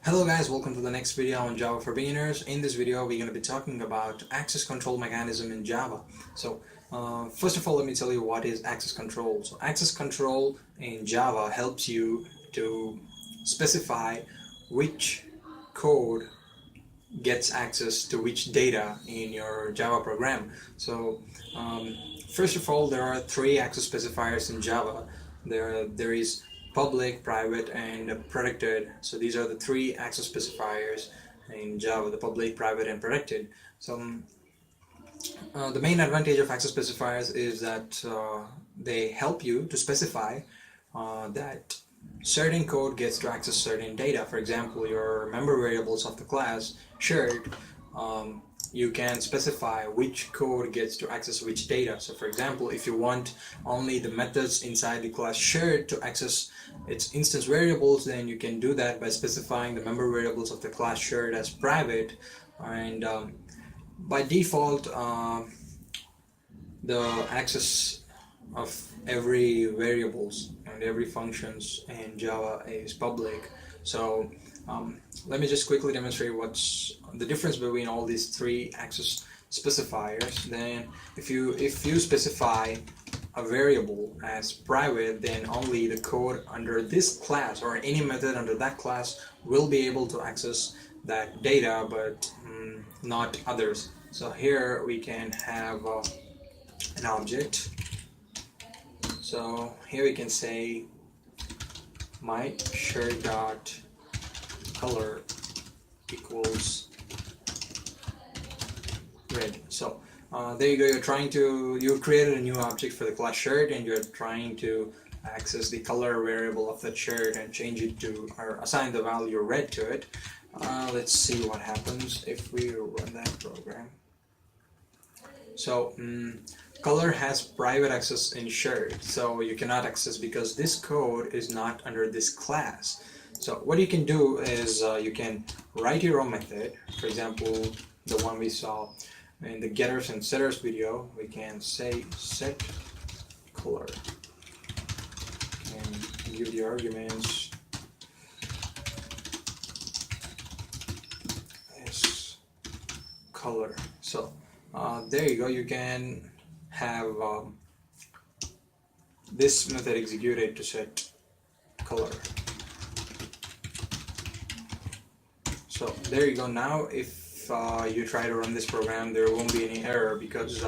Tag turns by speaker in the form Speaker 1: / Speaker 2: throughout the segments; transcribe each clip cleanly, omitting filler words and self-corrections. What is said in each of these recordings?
Speaker 1: Hello guys, welcome to the next video on Java for Beginners. In this video, we're going to be talking about access control mechanism in Java. First of all, let me tell you what is access control. So, access control in Java helps you to specify which code gets access to which data in your Java program. First of all, there are three access specifiers in Java. There is public, private, and protected. So these are the three access specifiers in Java: the public, private, and protected. The main advantage of access specifiers is that they help you to specify that certain code gets to access certain data. For example, your member variables of the class shared, you can specify which code gets to access which data. So for example, if you want only the methods inside the class shared to access its instance variables, then you can do that by specifying the member variables of the class shared as private. And by default, the access of every variables and every functions in Java is public. So let me just quickly demonstrate what's the difference between all these three access specifiers. Then if you specify a variable as private, then only the code under this class or any method under that class will be able to access that data, but not others. So here we can have an object. So here we can say my shirt dot color equals red. So there you go. You created a new object for the class shirt, and you're trying to access the color variable of that shirt and change it to, or assign the value red to it. Let's see what happens if we run that program. So color has private access in shirt, so you cannot access because this code is not under this class. So what you can do is you can write your own method. For example, the one we saw in the getters and setters video, we can say set color and give the arguments as color. So there you go. You can have this method executed to set color. So there you go. Now if you try to run this program, there won't be any error because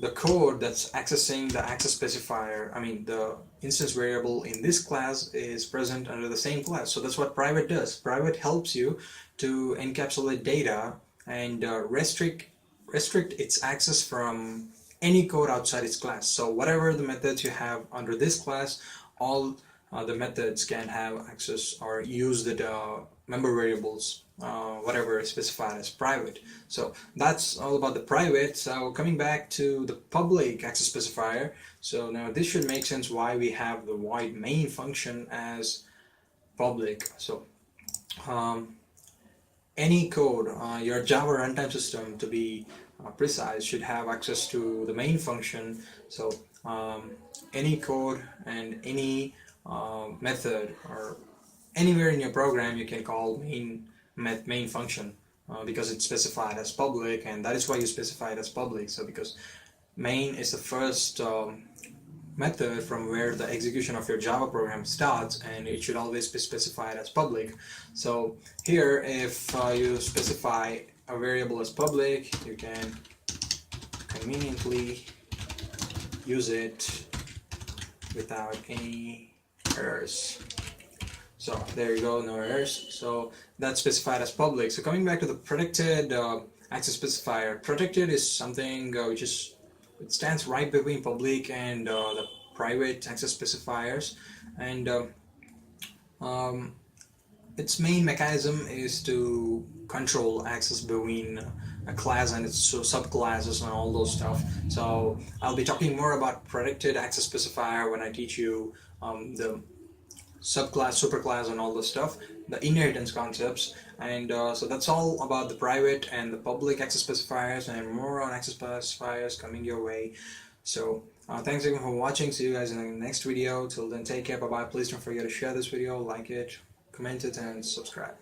Speaker 1: the code that's accessing the access specifier, the instance variable in this class, is present under the same class. So that's what private does. Private helps you to encapsulate data and restrict its access from any code outside its class. So whatever the methods you have under this class, all the methods can have access or use the member variables, whatever is specified as private. So that's all about the private. So coming back to the public access specifier, so now this should make sense why we have the void main function as public. So any code, your Java runtime system to be precise, should have access to the main function. So any code and any method or anywhere in your program, you can call main function because it's specified as public, and that is why you specify it as public. So because main is the first method from where the execution of your Java program starts, and it should always be specified as public. So here, if you specify a variable as public, you can conveniently use it without any errors. So there you go, no errors. So that's specified as public. So coming back to the protected access specifier, protected is something it stands right between public and the private access specifiers, and its main mechanism is to control access between a class and its subclasses and all those stuff. So I'll be talking more about protected access specifier when I teach you the subclass, superclass, and all the stuff, the inheritance concepts. And so that's all about the private and the public access specifiers, and more on access specifiers coming your way. So thanks again for watching. See you guys in the next video. Till then, take care. Bye bye. Please don't forget to share this video, like it, comment it, and subscribe.